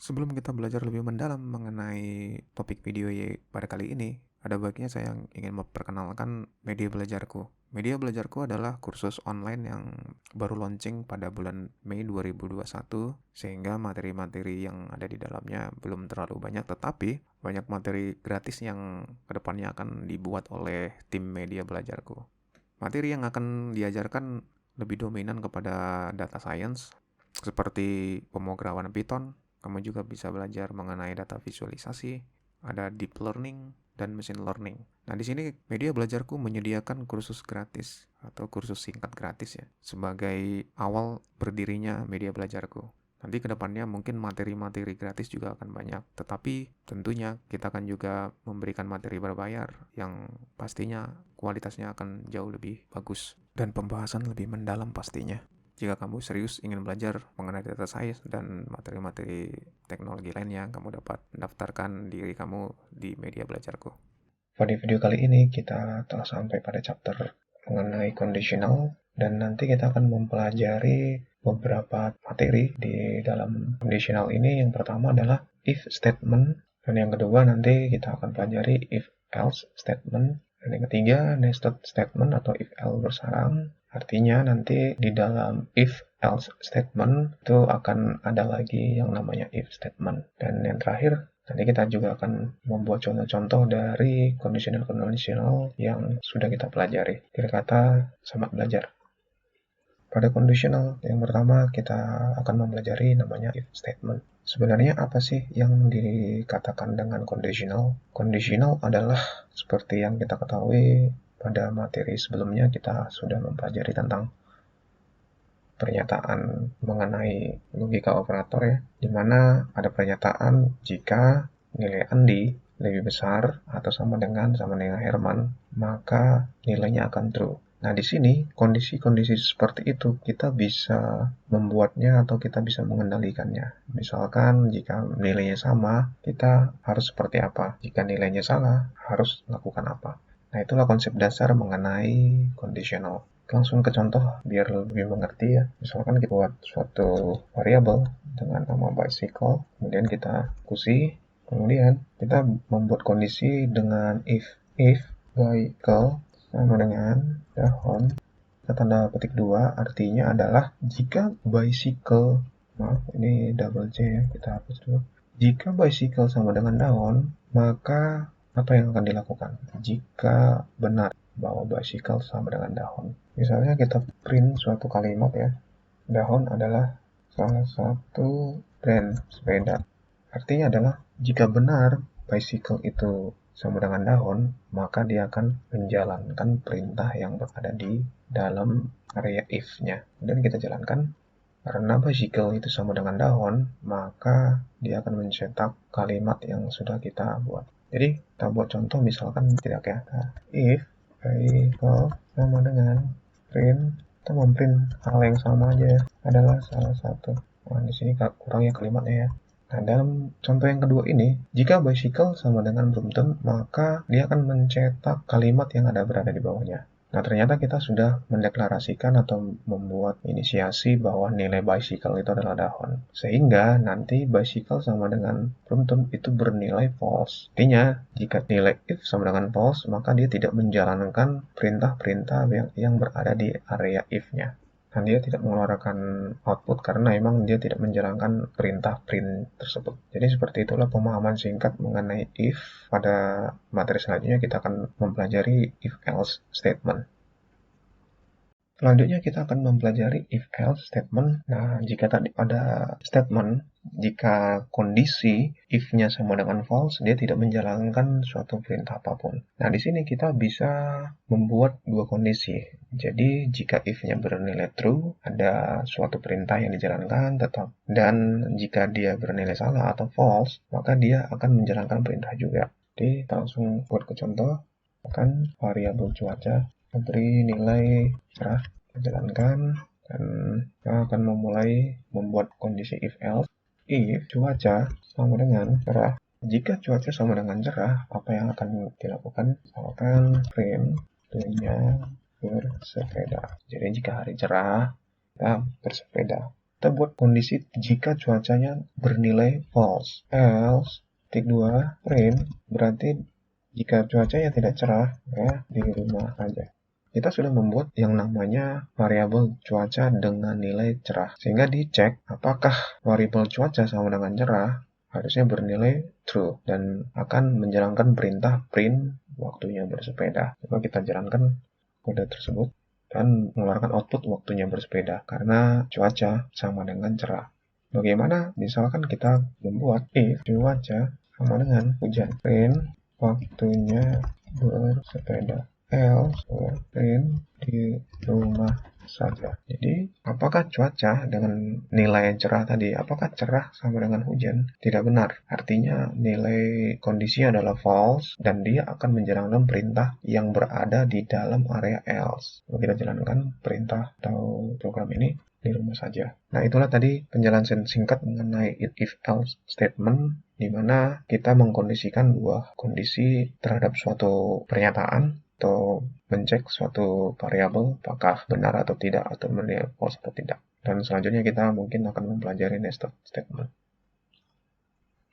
Sebelum kita belajar lebih mendalam mengenai topik video pada kali ini, ada baiknya saya ingin memperkenalkan media belajarku. Media belajarku adalah kursus online yang baru launching pada bulan Mei 2021, sehingga materi-materi yang ada di dalamnya belum terlalu banyak, tetapi banyak materi gratis yang kedepannya akan dibuat oleh tim media belajarku. Materi yang akan diajarkan lebih dominan kepada data science, seperti pemrograman Python. Kamu juga bisa belajar mengenai data visualisasi, ada deep learning, dan machine learning. Nah, di sini media belajarku menyediakan kursus gratis atau kursus singkat gratis ya, sebagai awal berdirinya media belajarku. Nanti kedepannya mungkin materi-materi gratis juga akan banyak, tetapi tentunya kita akan juga memberikan materi berbayar yang pastinya kualitasnya akan jauh lebih bagus dan pembahasan lebih mendalam pastinya. Jika kamu serius ingin belajar mengenai data science dan materi-materi teknologi lainnya, kamu dapat mendaftarkan diri kamu di media belajarku. Pada video kali ini kita telah sampai pada chapter mengenai conditional dan nanti kita akan mempelajari beberapa materi di dalam conditional ini. Yang pertama adalah if statement dan yang kedua nanti kita akan pelajari if else statement dan yang ketiga nested statement atau if else bersarang. Artinya nanti di dalam if else statement itu akan ada lagi yang namanya if statement dan yang terakhir nanti kita juga akan membuat contoh-contoh dari conditional yang sudah kita pelajari. Kira kata, selamat belajar. Pada conditional yang pertama kita akan mempelajari namanya if statement. Sebenarnya apa sih yang dikatakan dengan conditional? Conditional adalah seperti yang kita ketahui pada materi sebelumnya kita sudah mempelajari tentang pernyataan mengenai logika operator ya, di mana ada pernyataan jika nilai Andi lebih besar atau sama dengan Herman, maka nilainya akan true. Nah, di sini kondisi-kondisi seperti itu kita bisa membuatnya atau kita bisa mengendalikannya. Misalkan jika nilainya sama, kita harus seperti apa? Jika nilainya salah, harus lakukan apa? Nah, itulah konsep dasar mengenai conditional. Langsung ke contoh biar lebih mengerti ya. Misalkan kita buat suatu variabel dengan nama bicycle, kemudian kita eksekusi, kemudian kita membuat kondisi dengan if bicycle sama dengan dahon, tanda petik 2 artinya adalah jika bicycle, maaf ini double J ya, kita hapus dulu. Jika bicycle sama dengan dahon, maka apa yang akan dilakukan? Jika benar bahwa bicycle sama dengan dahon. Misalnya kita print suatu kalimat ya, dahon adalah salah satu brand sepeda. Artinya adalah jika benar bicycle itu sama dengan dahon, maka dia akan menjalankan perintah yang berada di dalam area if-nya. Dan kita jalankan, karena bicycle itu sama dengan dahon, maka dia akan mencetak kalimat yang sudah kita buat. Jadi kita buat contoh misalkan tidak ya, if bicycle sama dengan print, kita memprint hal yang sama aja adalah salah satu. Nah, di sini kurangnya kalimatnya ya. Nah, dalam contoh yang kedua ini, jika bicycle sama dengan Brompton, maka dia akan mencetak kalimat yang ada berada di bawahnya. Nah, ternyata kita sudah mendeklarasikan atau membuat inisiasi bahwa nilai bicycle itu adalah dahon. Sehingga nanti bicycle sama dengan Brompton itu bernilai false. Artinya, jika nilai if sama dengan false, maka dia tidak menjalankan perintah-perintah yang berada di area if-nya. Dan dia tidak mengeluarkan output karena memang dia tidak menjalankan perintah print tersebut. Jadi seperti itulah pemahaman singkat mengenai if. Pada materi selanjutnya kita akan mempelajari if-else statement. Selanjutnya kita akan mempelajari if-else statement. Nah, jika tadi ada statement, jika kondisi if-nya sama dengan false, dia tidak menjalankan suatu perintah apapun. Nah, di sini kita bisa membuat dua kondisi. Jadi, jika if-nya bernilai true, ada suatu perintah yang dijalankan tetap. Dan jika dia bernilai salah atau false, maka dia akan menjalankan perintah juga. Jadi, kita langsung buat ke contoh. Akan variabel cuaca beri nilai cerah, jalankan, dan kita akan memulai membuat kondisi if else. If cuaca sama dengan cerah, jika cuaca sama dengan cerah, apa yang akan dilakukan? Misalkan print punya bersepeda. Jadi jika hari cerah, kita bersepeda. kita buat kondisi jika cuacanya bernilai false. Else, titik 2, print, berarti jika cuacanya tidak cerah, ya, di rumah aja. Kita sudah membuat yang namanya variabel cuaca dengan nilai cerah. Sehingga dicek apakah variabel cuaca sama dengan cerah harusnya bernilai true dan akan menjalankan perintah print waktunya bersepeda. Coba kita jalankan kode tersebut dan mengeluarkan output waktunya bersepeda karena cuaca sama dengan cerah. Bagaimana? Misalkan kita membuat if cuaca sama dengan hujan, print waktunya bersepeda, else print di rumah saja. Jadi, apakah cuaca dengan nilai yang cerah tadi, apakah cerah sama dengan hujan? Tidak benar. Artinya nilai kondisinya adalah false dan dia akan menjalankan perintah yang berada di dalam area else. Kalau kita jalankan perintah atau program ini di rumah saja. Nah, itulah tadi penjelasan singkat mengenai if else statement di mana kita mengkondisikan dua kondisi terhadap suatu pernyataan atau mencek suatu variabel apakah benar atau tidak atau menilai false atau tidak. Dan selanjutnya kita mungkin akan mempelajari nested statement.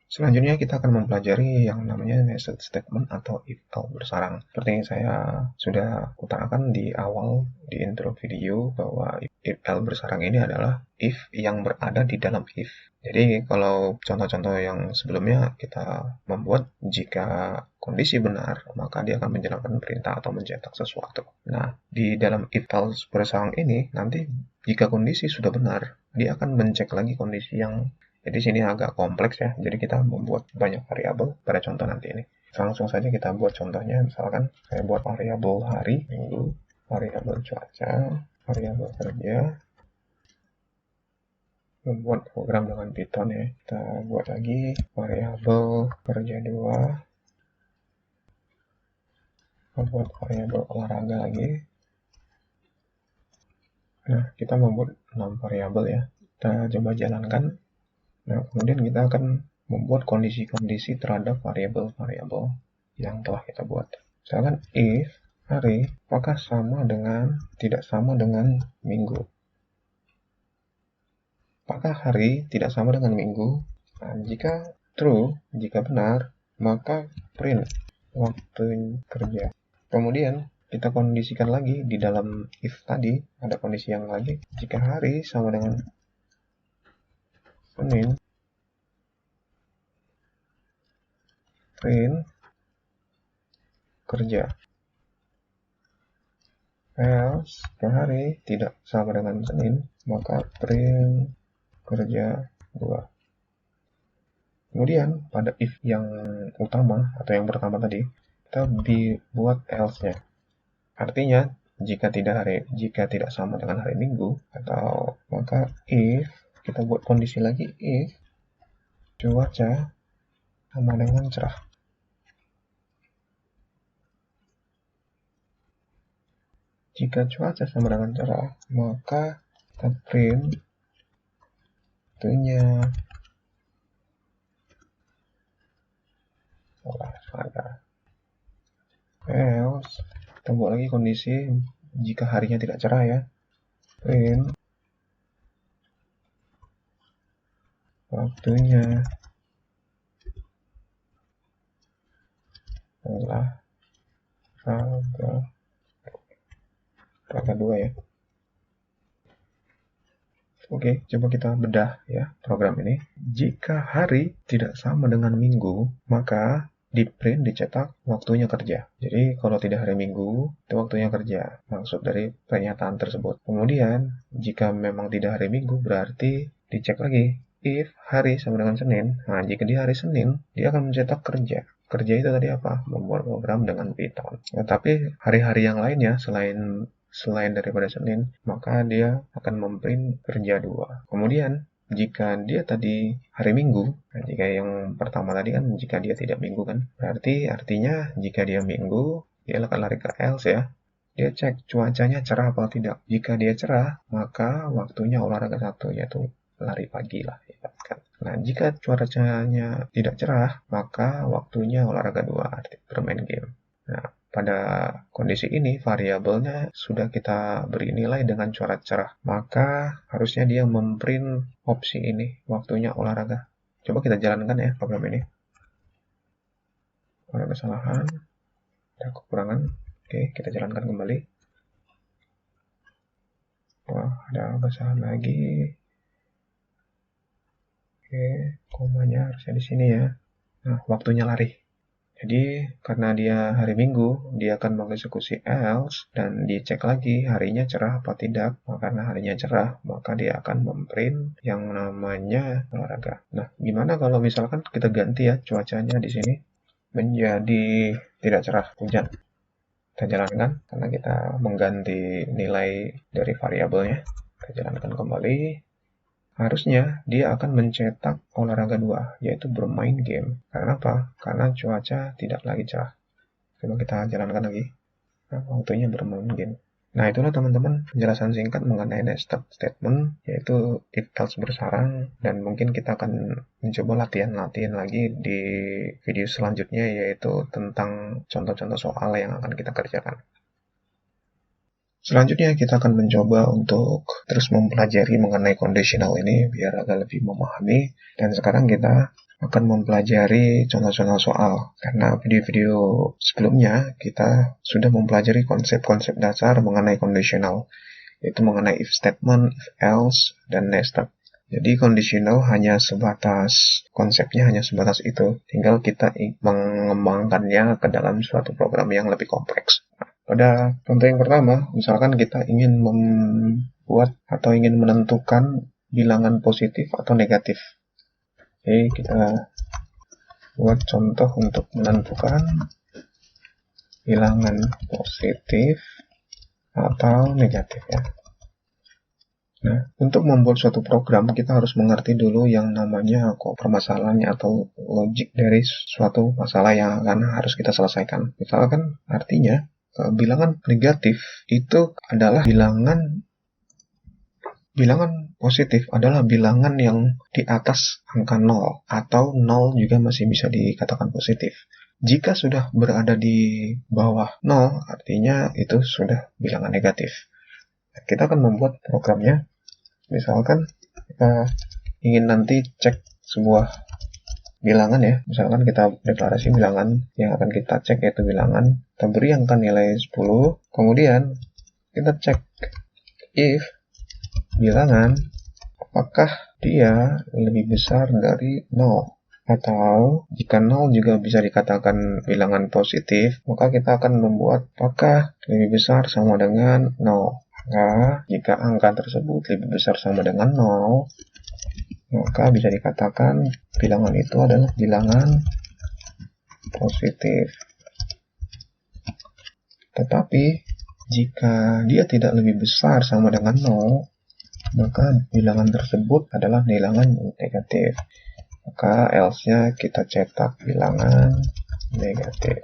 Selanjutnya kita akan mempelajari yang namanya nested statement atau if-else bersarang. Seperti yang saya sudah utarakan di awal di intro video bahwa if-else bersarang ini adalah if yang berada di dalam if. Jadi kalau contoh-contoh yang sebelumnya kita membuat jika kondisi benar, maka dia akan menjalankan perintah atau mencetak sesuatu. Nah, di dalam if-else bersarang ini nanti jika kondisi sudah benar, dia akan mencek lagi kondisi yang jadi sini agak kompleks ya, jadi kita membuat banyak variabel pada contoh nanti ini. Langsung saja kita buat contohnya, misalkan saya buat variabel hari, minggu, variabel cuaca, variabel kerja, membuat program dengan Python ya. Kita buat lagi variabel kerja 2, membuat variabel olahraga lagi. Nah, kita membuat 6 variabel ya. Kita coba jalankan. Nah, kemudian kita akan membuat kondisi-kondisi terhadap variabel-variabel yang telah kita buat. Misalkan if hari apakah sama dengan tidak sama dengan minggu. Apakah hari tidak sama dengan minggu? Nah, jika true, jika benar, maka print waktu kerja. Kemudian kita kondisikan lagi di dalam if tadi, ada kondisi yang lagi. Jika hari sama dengan Senin, print kerja. Else, jika hari tidak sama dengan Senin, maka print kerja 2. Kemudian pada if yang utama atau yang pertama tadi, kita buat else-nya. Artinya jika tidak sama dengan hari Minggu atau maka if kita buat kondisi lagi if cuaca sama dengan cerah. Jika cuaca sama dengan cerah, maka kita print waktunya olahraga. Else, kita buat lagi kondisi jika harinya tidak cerah ya. Print waktunya olahraga 2 ya. Oke, coba kita bedah ya program ini. Jika hari tidak sama dengan minggu, maka di print dicetak waktunya kerja. Jadi kalau tidak hari Minggu, itu waktunya kerja. Maksud dari pernyataan tersebut. Kemudian, jika memang tidak hari Minggu, berarti dicek lagi. If hari sama dengan Senin, nah jika di hari Senin, dia akan mencetak kerja. Kerja itu tadi apa? Membuat program dengan Python. Nah, tapi hari-hari yang lainnya selain daripada Senin, maka dia akan memprint kerja 2. Kemudian, jika dia tadi hari Minggu, nah jika yang pertama tadi kan jika dia tidak Minggu kan, berarti artinya jika dia Minggu, dia akan lari ke else ya. Dia cek cuacanya cerah atau tidak. Jika dia cerah, maka waktunya olahraga 1, yaitu lari pagi lah. Ya, kan? Nah, jika cuacanya tidak cerah, maka waktunya olahraga 2, arti bermain game. Nah, pada kondisi ini variabelnya sudah kita beri nilai dengan coret cerah, maka harusnya dia memprint opsi ini, waktunya olahraga. Coba kita jalankan ya program ini. Ada kesalahan, ada kekurangan. Oke, kita jalankan kembali. Wah, ada kesalahan lagi. Oke, komanya harusnya di sini ya. Nah, waktunya lari. Jadi, karena dia hari Minggu, dia akan mengeksekusi else dan dicek lagi harinya cerah apa tidak. Nah, karena harinya cerah, maka dia akan memprint yang namanya olahraga. Nah, gimana kalau misalkan kita ganti ya cuacanya di sini menjadi tidak cerah, hujan. Kita jalankan karena kita mengganti nilai dari variabelnya. Kita jalankan kembali. Harusnya dia akan mencetak olahraga 2, yaitu bermain game. Karena apa? Karena cuaca tidak lagi cerah. Coba kita jalankan lagi. Nah, waktunya bermain game. Nah, itulah teman-teman penjelasan singkat mengenai nested statement, yaitu if else bersarang, dan mungkin kita akan mencoba latihan-latihan lagi di video selanjutnya, yaitu tentang contoh-contoh soal yang akan kita kerjakan. Selanjutnya kita akan mencoba untuk terus mempelajari mengenai conditional ini biar agak lebih memahami. Dan sekarang kita akan mempelajari contoh-contoh soal. Karena video-video sebelumnya kita sudah mempelajari konsep-konsep dasar mengenai conditional, yaitu mengenai if statement, if else, dan nested. Jadi conditional hanya sebatas, konsepnya hanya sebatas itu. Tinggal kita mengembangkannya ke dalam suatu program yang lebih kompleks. Pada contoh yang pertama, misalkan kita ingin membuat atau ingin menentukan bilangan positif atau negatif. Oke, kita buat contoh untuk menentukan bilangan positif atau negatif ya. Nah, untuk membuat suatu program, kita harus mengerti dulu yang namanya permasalahannya atau logik dari suatu masalah yang akan harus kita selesaikan. Misalkan artinya, bilangan negatif itu adalah bilangan positif adalah bilangan yang di atas angka 0 atau 0 juga masih bisa dikatakan positif. Jika sudah berada di bawah 0 artinya itu sudah bilangan negatif. Kita akan membuat programnya. Misalkan kita ingin nanti cek sebuah bilangan ya, misalkan kita deklarasi bilangan yang akan kita cek yaitu bilangan, kita beri angka nilai 10, kemudian kita cek if bilangan apakah dia lebih besar dari 0, atau jika 0 juga bisa dikatakan bilangan positif, maka kita akan membuat apakah lebih besar sama dengan 0. Maka jika angka tersebut lebih besar sama dengan 0, maka bisa dikatakan bilangan itu adalah bilangan positif. Tetapi jika dia tidak lebih besar sama dengan 0, maka bilangan tersebut adalah bilangan negatif. Maka else-nya kita cetak bilangan negatif.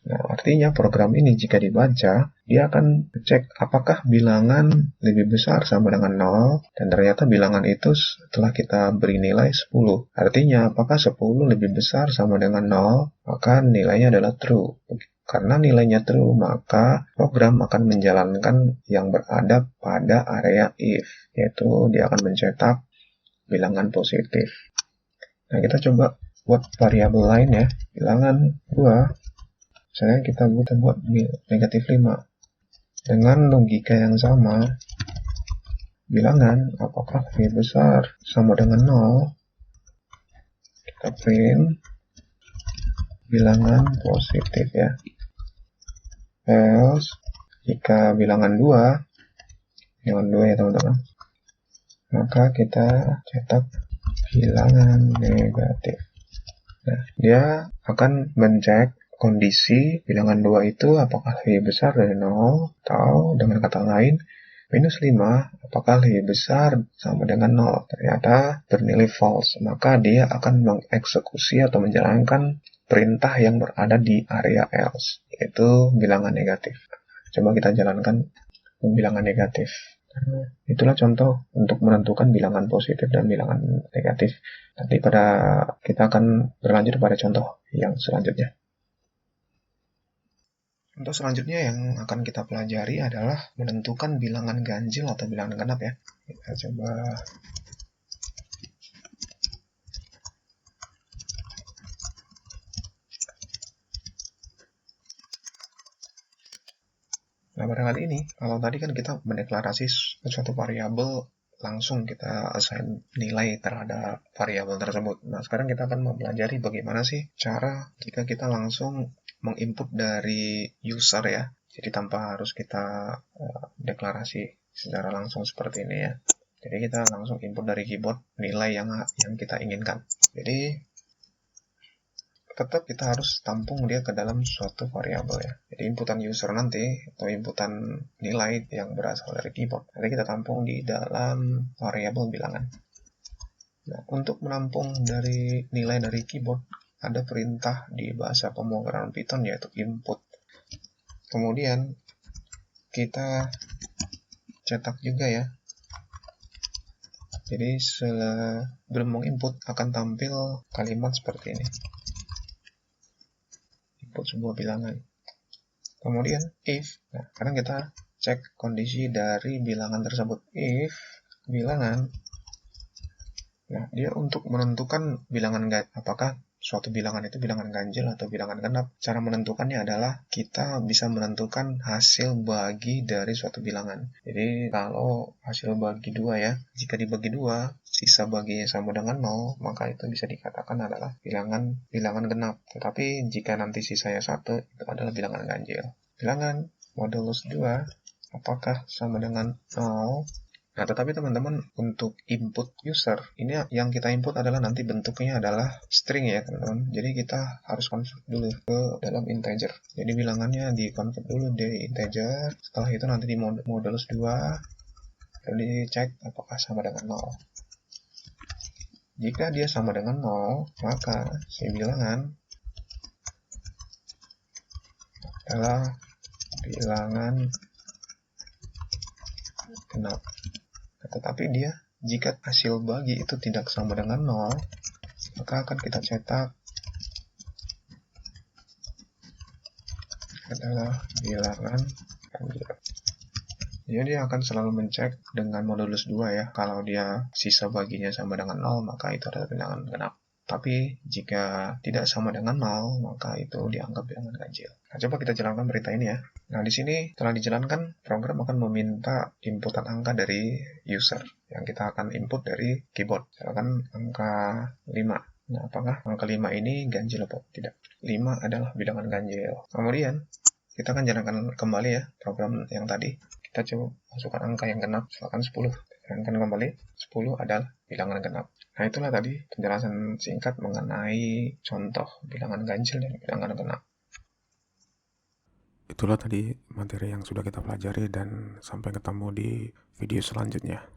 Nah, artinya program ini jika dibaca, dia akan cek apakah bilangan lebih besar sama dengan 0, dan ternyata bilangan itu setelah kita beri nilai 10. Artinya apakah 10 lebih besar sama dengan 0, maka nilainya adalah true. Karena nilainya true, maka program akan menjalankan yang berada pada area if, yaitu dia akan mencetak bilangan positif. Nah, kita coba buat variabel lain ya, bilangan 2. Misalnya kita buat negatif 5. Dengan logika yang sama, bilangan apakah lebih besar sama dengan 0, kita print bilangan positif ya. Else, jika bilangan 2 ya teman-teman, maka kita cetak bilangan negatif. Nah, dia akan mencek kondisi bilangan 2 itu apakah lebih besar dari 0, atau dengan kata lain, minus 5 apakah lebih besar sama dengan 0. Ternyata bernilai false, maka dia akan mengeksekusi atau menjalankan perintah yang berada di area else, yaitu bilangan negatif. Coba kita jalankan bilangan negatif. Nah, itulah contoh untuk menentukan bilangan positif dan bilangan negatif. Nanti kita akan berlanjut pada contoh yang selanjutnya. Untuk selanjutnya yang akan kita pelajari adalah menentukan bilangan ganjil atau bilangan genap ya. Kita coba. Nah, pada kali ini, kalau tadi kan kita mendeklarasi suatu variabel, langsung kita assign nilai terhadap variabel tersebut. Nah, sekarang kita akan mempelajari bagaimana sih cara jika kita langsung menginput dari user ya. Jadi tanpa harus kita deklarasi secara langsung seperti ini ya. Jadi kita langsung input dari keyboard nilai yang kita inginkan. Jadi tetap kita harus tampung dia ke dalam suatu variabel ya. Jadi inputan user nanti atau inputan nilai yang berasal dari keyboard nanti kita tampung di dalam variabel bilangan. Nah, untuk menampung dari nilai dari keyboard ada perintah di bahasa pemrograman Python yaitu input. Kemudian kita cetak juga ya. Jadi sebelum menginput akan tampil kalimat seperti ini. Input sebuah bilangan. Kemudian if, nah sekarang kita cek kondisi dari bilangan tersebut. If bilangan, nah dia untuk menentukan bilangan apakah suatu bilangan itu bilangan ganjil atau bilangan genap. Cara menentukannya adalah kita bisa menentukan hasil bagi dari suatu bilangan. Jadi kalau hasil bagi 2 ya, jika dibagi 2, sisa baginya sama dengan 0, maka itu bisa dikatakan adalah bilangan genap. Tetapi jika nanti sisanya 1, itu adalah bilangan ganjil. Bilangan modulus 2 apakah sama dengan 0? Nah, tetapi teman-teman untuk input user, ini yang kita input adalah nanti bentuknya adalah string ya teman-teman. Jadi kita harus convert dulu ke dalam integer. Jadi bilangannya di convert dulu dari integer. Setelah itu nanti di modulus 2, lalu dicek apakah sama dengan 0. Jika dia sama dengan 0, maka si bilangan adalah bilangan genap. Tetapi dia jika hasil bagi itu tidak sama dengan 0, maka akan kita cetak adalah bilangan ganjil. Jadi dia akan selalu mencek dengan modulus 2 ya. Kalau dia sisa baginya sama dengan 0, maka itu adalah bilangan genap. Tapi jika tidak sama dengan 0, maka itu dianggap bilangan ganjil. Nah, coba kita jalankan berita ini ya. Nah, di sini setelah dijalankan, program akan meminta inputan angka dari user yang kita akan input dari keyboard. Misalkan angka 5. Nah, apakah angka 5 ini ganjil atau tidak? 5 adalah bilangan ganjil. Kemudian, kita akan jalankan kembali ya program yang tadi. Kita coba masukkan angka yang genap, misalkan 10. Jalankan kembali, 10 adalah bilangan genap. Nah, itulah tadi penjelasan singkat mengenai contoh bilangan ganjil dan bilangan genap. Itulah tadi materi yang sudah kita pelajari dan sampai ketemu di video selanjutnya.